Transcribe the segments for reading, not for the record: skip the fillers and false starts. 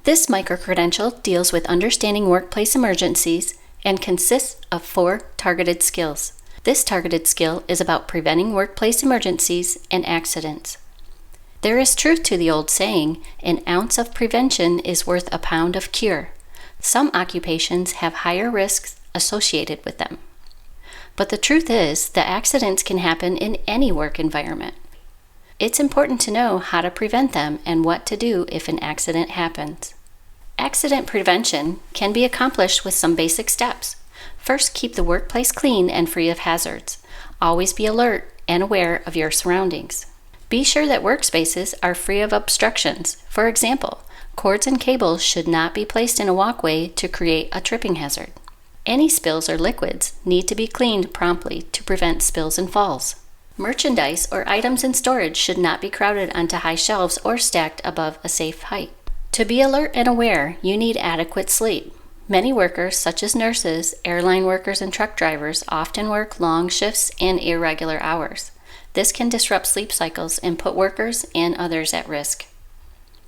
This microcredential deals with understanding workplace emergencies and consists of 4 targeted skills. This targeted skill is about preventing workplace emergencies and accidents. There is truth to the old saying, an ounce of prevention is worth a pound of cure. Some occupations have higher risks associated with them. But the truth is that accidents can happen in any work environment. It's important to know how to prevent them and what to do if an accident happens. Accident prevention can be accomplished with some basic steps. First, keep the workplace clean and free of hazards. Always be alert and aware of your surroundings. Be sure that workspaces are free of obstructions. For example, cords and cables should not be placed in a walkway to create a tripping hazard. Any spills or liquids need to be cleaned promptly to prevent spills and falls. Merchandise or items in storage should not be crowded onto high shelves or stacked above a safe height. To be alert and aware, you need adequate sleep. Many workers, such as nurses, airline workers, and truck drivers, often work long shifts and irregular hours. This can disrupt sleep cycles and put workers and others at risk.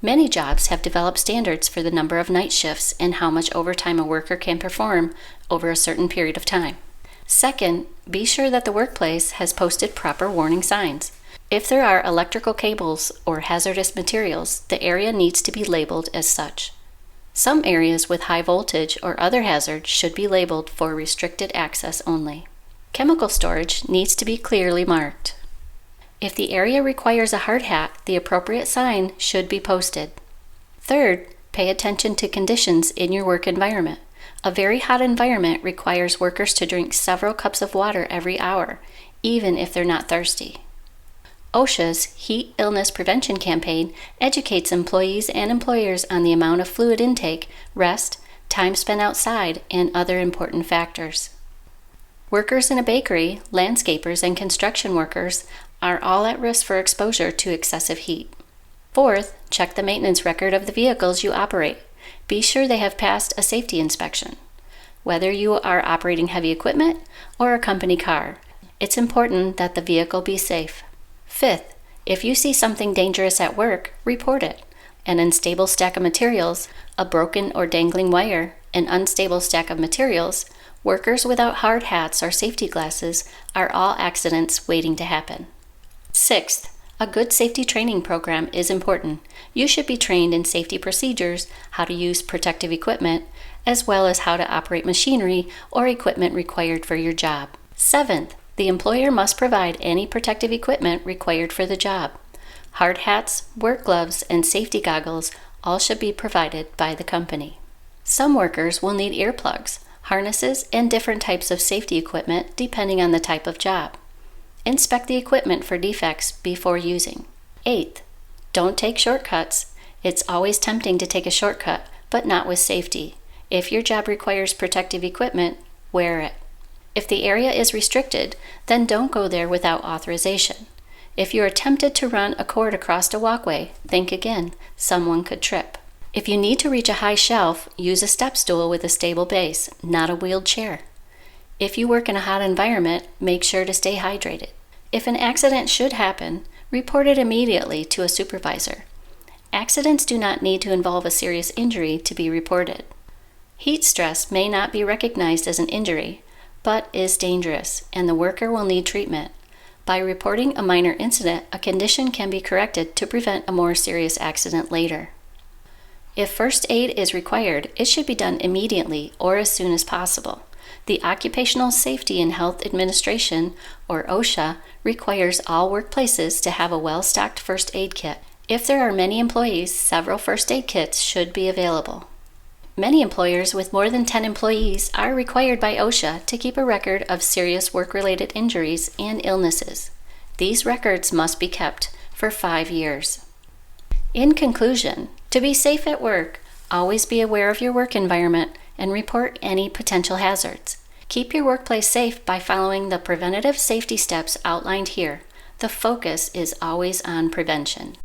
Many jobs have developed standards for the number of night shifts and how much overtime a worker can perform over a certain period of time. Second, be sure that the workplace has posted proper warning signs. If there are electrical cables or hazardous materials, the area needs to be labeled as such. Some areas with high voltage or other hazards should be labeled for restricted access only. Chemical storage needs to be clearly marked. If the area requires a hard hat, the appropriate sign should be posted. Third, pay attention to conditions in your work environment. A very hot environment requires workers to drink several cups of water every hour, even if they're not thirsty. OSHA's Heat Illness Prevention Campaign educates employees and employers on the amount of fluid intake, rest, time spent outside, and other important factors. Workers in a bakery, landscapers, and construction workers are all at risk for exposure to excessive heat. Fourth, check the maintenance record of the vehicles you operate. Be sure they have passed a safety inspection. Whether you are operating heavy equipment or a company car, it's important that the vehicle be safe. Fifth, if you see something dangerous at work, report it. An unstable stack of materials, a broken or dangling wire, an unstable stack of materials, workers without hard hats or safety glasses are all accidents waiting to happen. Sixth, a good safety training program is important. You should be trained in safety procedures, how to use protective equipment, as well as how to operate machinery or equipment required for your job. Seventh, the employer must provide any protective equipment required for the job. Hard hats, work gloves, and safety goggles all should be provided by the company. Some workers will need earplugs, harnesses, and different types of safety equipment depending on the type of job. Inspect the equipment for defects before using. Eighth, don't take shortcuts. It's always tempting to take a shortcut, but not with safety. If your job requires protective equipment, wear it. If the area is restricted, then don't go there without authorization. If you are tempted to run a cord across a walkway, think again. Someone could trip. If you need to reach a high shelf, use a step stool with a stable base, not a wheeled chair. If you work in a hot environment, make sure to stay hydrated. If an accident should happen, report it immediately to a supervisor. Accidents do not need to involve a serious injury to be reported. Heat stress may not be recognized as an injury, but is dangerous, and the worker will need treatment. By reporting a minor incident, a condition can be corrected to prevent a more serious accident later. If first aid is required, it should be done immediately or as soon as possible. The Occupational Safety and Health Administration, or OSHA, requires all workplaces to have a well-stocked first aid kit. If there are many employees, several first aid kits should be available. Many employers with more than 10 employees are required by OSHA to keep a record of serious work-related injuries and illnesses. These records must be kept for 5 years. In conclusion, to be safe at work, always be aware of your work environment and report any potential hazards. Keep your workplace safe by following the preventative safety steps outlined here. The focus is always on prevention.